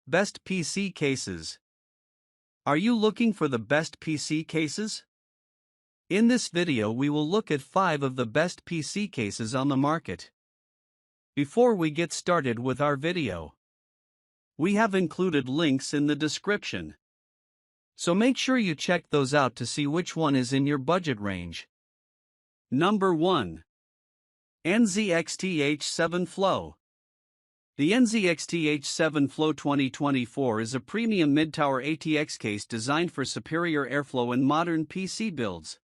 Best PC Cases. Are you looking for the best PC cases? In this video we will look at 5 of the best PC cases on the market. Before we get started with our video, we have included links in the description, so make sure you check those out to see which one is in your budget range. Number 1. NZXT H7 Flow. The NZXT H7 Flow 2024 is a premium mid-tower ATX case designed for superior airflow in modern PC builds.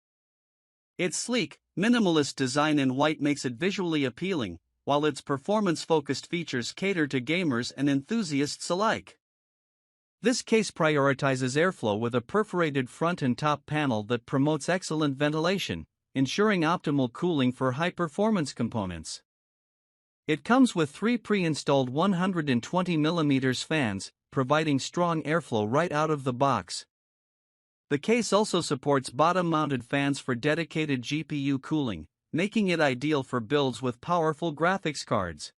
Its sleek, minimalist design in white makes it visually appealing, while its performance-focused features cater to gamers and enthusiasts alike. This case prioritizes airflow with a perforated front and top panel that promotes excellent ventilation, ensuring optimal cooling for high-performance components. It comes with 3 pre-installed 120mm fans, providing strong airflow right out of the box. The case also supports bottom-mounted fans for dedicated GPU cooling, making it ideal for builds with powerful graphics cards.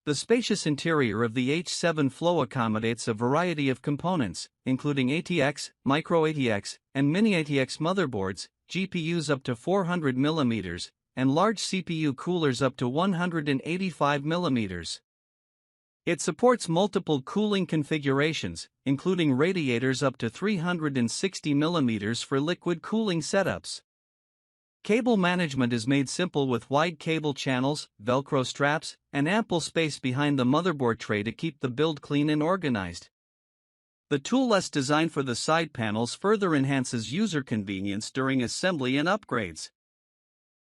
The spacious interior of the H7 Flow accommodates a variety of components, including ATX, micro ATX, and mini ATX motherboards, GPUs up to 400mm, and large CPU coolers up to 185mm. It supports multiple cooling configurations, including radiators up to 360mm for liquid cooling setups. Cable management is made simple with wide cable channels, Velcro straps, and ample space behind the motherboard tray to keep the build clean and organized. The toolless design for the side panels further enhances user convenience during assembly and upgrades.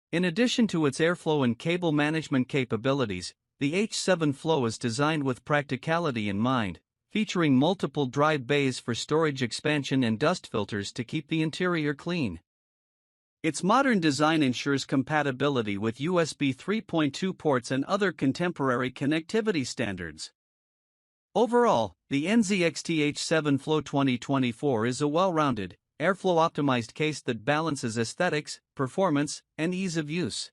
In addition to its airflow and cable management capabilities, the H7 Flow is designed with practicality in mind, featuring multiple drive bays for storage expansion and dust filters to keep the interior clean. Its modern design ensures compatibility with USB 3.2 ports and other contemporary connectivity standards. Overall, the NZXT H7 Flow 2024 is a well-rounded, airflow-optimized case that balances aesthetics, performance, and ease of use.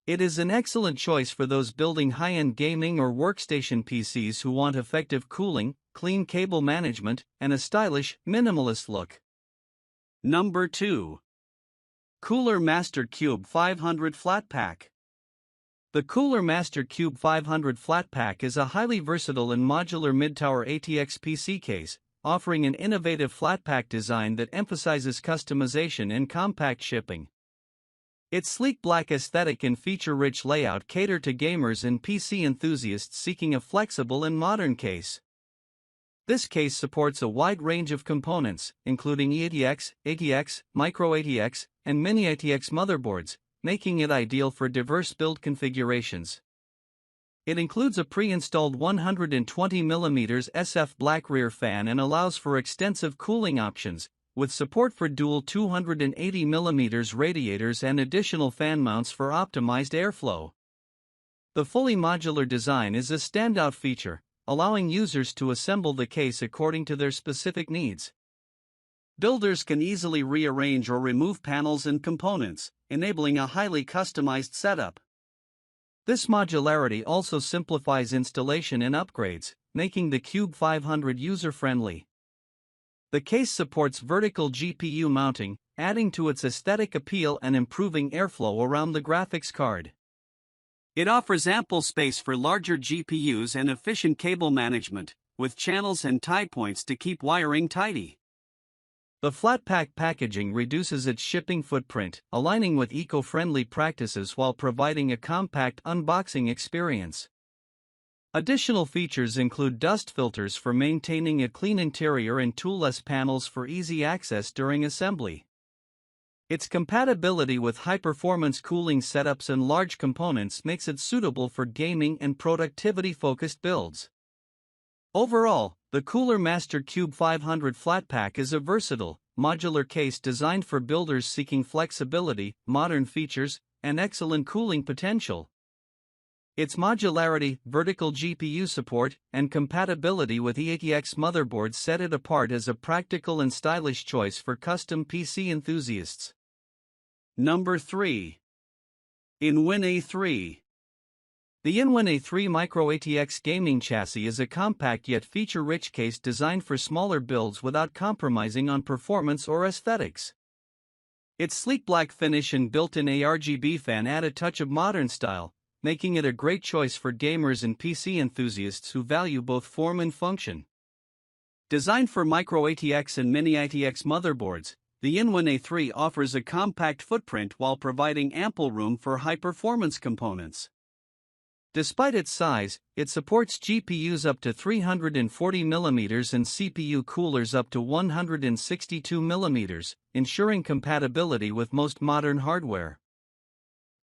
It is an excellent choice for those building high-end gaming or workstation PCs who want effective cooling, clean cable management, and a stylish, minimalist look. Number 2. Cooler Master Qube 500 Flatpack. The Cooler Master Qube 500 Flatpack is a highly versatile and modular mid-tower ATX PC case, offering an innovative flatpack design that emphasizes customization and compact shipping. Its sleek black aesthetic and feature-rich layout cater to gamers and PC enthusiasts seeking a flexible and modern case. This case supports a wide range of components, including eATX, ATX, micro ATX, and mini ATX motherboards, making it ideal for diverse build configurations. It includes a pre-installed 120mm SF black rear fan and allows for extensive cooling options, with support for dual 280mm radiators and additional fan mounts for optimized airflow. The fully modular design is a standout feature, allowing users to assemble the case according to their specific needs. Builders can easily rearrange or remove panels and components, enabling a highly customized setup. This modularity also simplifies installation and upgrades, making the Qube 500 user-friendly. The case supports vertical GPU mounting, adding to its aesthetic appeal and improving airflow around the graphics card. It offers ample space for larger GPUs and efficient cable management, with channels and tie points to keep wiring tidy. The Flatpack packaging reduces its shipping footprint, aligning with eco-friendly practices while providing a compact unboxing experience. Additional features include dust filters for maintaining a clean interior and toolless panels for easy access during assembly. Its compatibility with high-performance cooling setups and large components makes it suitable for gaming and productivity-focused builds. Overall, the Cooler Master Qube 500 Flatpack is a versatile, modular case designed for builders seeking flexibility, modern features, and excellent cooling potential. Its modularity, vertical GPU support, and compatibility with ATX motherboards set it apart as a practical and stylish choice for custom PC enthusiasts. Number 3. In1 A3. The In1 A3 Micro ATX gaming chassis is a compact yet feature-rich case designed for smaller builds without compromising on performance or aesthetics. Its sleek black finish and built-in ARGB fan add a touch of modern style, making it a great choice for gamers and PC enthusiasts who value both form and function. Designed for Micro ATX and Mini ATX motherboards, the In1 A3 offers a compact footprint while providing ample room for high-performance components. Despite its size, it supports GPUs up to 340mm and CPU coolers up to 162mm, ensuring compatibility with most modern hardware.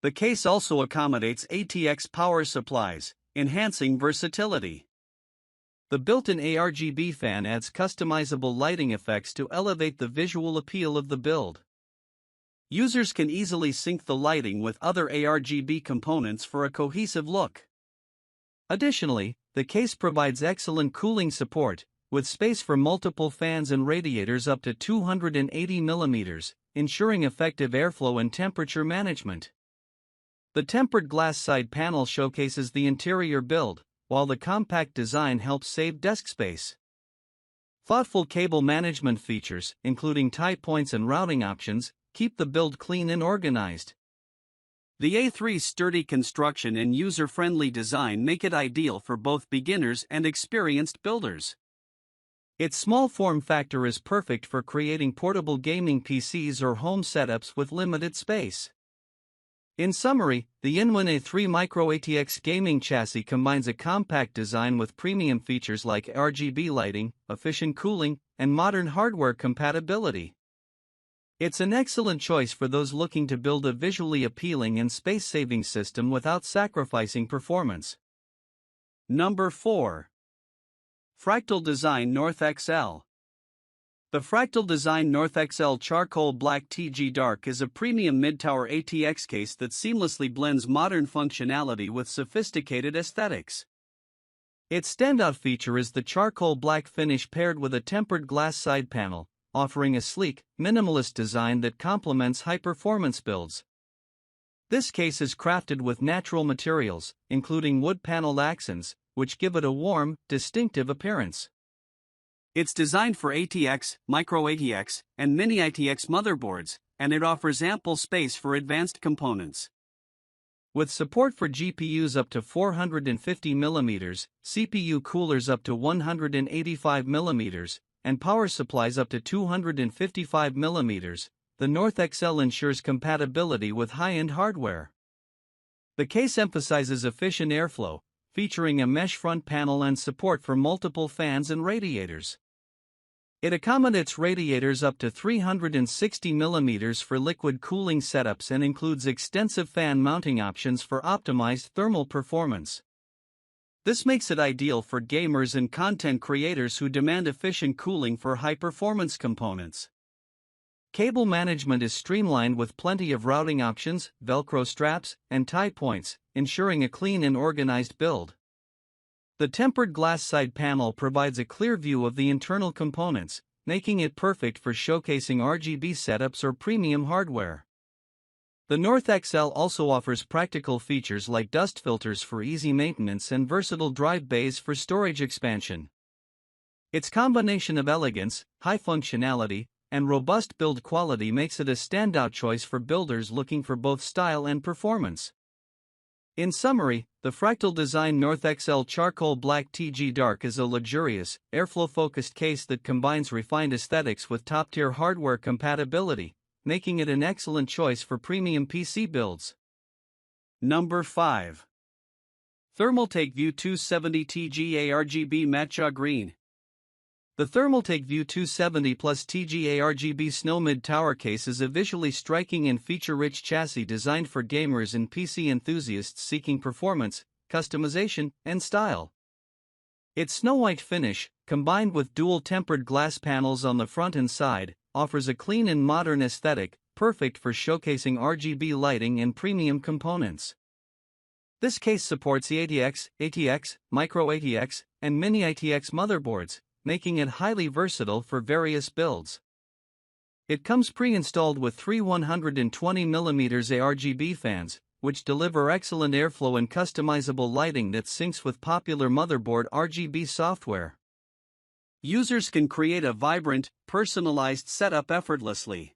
The case also accommodates ATX power supplies, enhancing versatility. The built-in ARGB fan adds customizable lighting effects to elevate the visual appeal of the build. Users can easily sync the lighting with other ARGB components for a cohesive look. Additionally, the case provides excellent cooling support, with space for multiple fans and radiators up to 280mm, ensuring effective airflow and temperature management. The tempered glass side panel showcases the interior build, while the compact design helps save desk space. Thoughtful cable management features, including tie points and routing options, keep the build clean and organized. The A3's sturdy construction and user-friendly design make it ideal for both beginners and experienced builders. Its small form factor is perfect for creating portable gaming PCs or home setups with limited space. In summary, the In1 A3 Micro ATX gaming chassis combines a compact design with premium features like RGB lighting, efficient cooling, and modern hardware compatibility. It's an excellent choice for those looking to build a visually appealing and space-saving system without sacrificing performance. Number 4. Fractal Design North XL. The Fractal Design North XL Charcoal Black TG Dark is a premium mid-tower ATX case that seamlessly blends modern functionality with sophisticated aesthetics. Its standout feature is the charcoal black finish paired with a tempered glass side panel, offering a sleek, minimalist design that complements high-performance builds. This case is crafted with natural materials, including wood panel accents, which give it a warm, distinctive appearance. It's designed for ATX, Micro ATX, and Mini ATX motherboards, and it offers ample space for advanced components. With support for GPUs up to 450mm, CPU coolers up to 185mm, and power supplies up to 255mm, the North XL ensures compatibility with high-end hardware. The case emphasizes efficient airflow, featuring a mesh front panel and support for multiple fans and radiators. It accommodates radiators up to 360mm for liquid cooling setups and includes extensive fan mounting options for optimized thermal performance. This makes it ideal for gamers and content creators who demand efficient cooling for high-performance components. Cable management is streamlined with plenty of routing options, Velcro straps, and tie points, ensuring a clean and organized build. The tempered glass side panel provides a clear view of the internal components, making it perfect for showcasing RGB setups or premium hardware. The North XL also offers practical features like dust filters for easy maintenance and versatile drive bays for storage expansion. Its combination of elegance, high functionality, and robust build quality makes it a standout choice for builders looking for both style and performance. In summary, the Fractal Design North XL Charcoal Black TG Dark is a luxurious, airflow-focused case that combines refined aesthetics with top-tier hardware compatibility, making it an excellent choice for premium PC builds. Number 5. Thermaltake View 270 TG ARGB Matcha Green. The Thermaltake View 270 plus TG ARGB Snow Mid-Tower case is a visually striking and feature-rich chassis designed for gamers and PC enthusiasts seeking performance, customization, and style. Its snow-white finish, combined with dual-tempered glass panels on the front and side, offers a clean and modern aesthetic, perfect for showcasing RGB lighting and premium components. This case supports the ATX, Micro ATX, and Mini ATX motherboards, making it highly versatile for various builds. It comes pre-installed with three 120mm ARGB fans, which deliver excellent airflow and customizable lighting that syncs with popular motherboard RGB software. Users can create a vibrant, personalized setup effortlessly.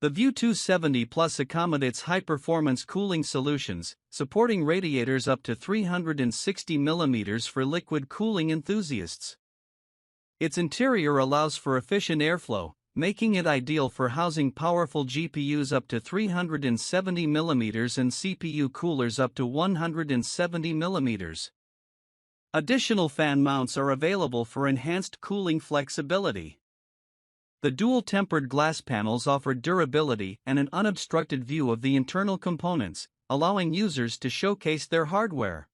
The View 270 Plus accommodates high-performance cooling solutions, supporting radiators up to 360 mm for liquid cooling enthusiasts. Its interior allows for efficient airflow, making it ideal for housing powerful GPUs up to 370 mm and CPU coolers up to 170 mm. Additional fan mounts are available for enhanced cooling flexibility. The dual-tempered glass panels offer durability and an unobstructed view of the internal components, allowing users to showcase their hardware.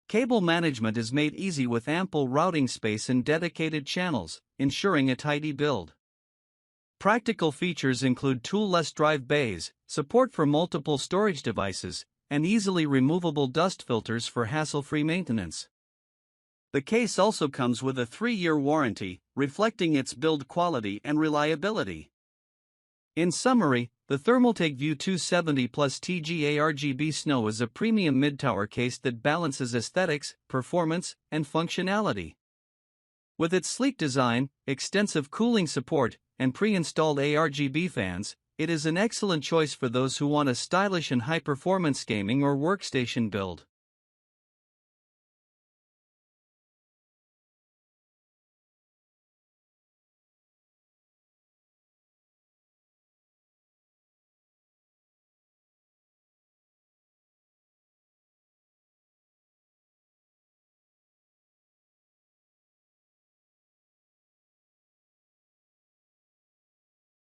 Cable management is made easy with ample routing space and dedicated channels, ensuring a tidy build. Practical features include tool-less drive bays, support for multiple storage devices, and easily removable dust filters for hassle-free maintenance. The case also comes with a 3-year warranty, reflecting its build quality and reliability. In summary, the Thermaltake View 270 Plus TGA ARGB Snow is a premium mid-tower case that balances aesthetics, performance, and functionality. With its sleek design, extensive cooling support, and pre-installed ARGB fans, it is an excellent choice for those who want a stylish and high-performance gaming or workstation build.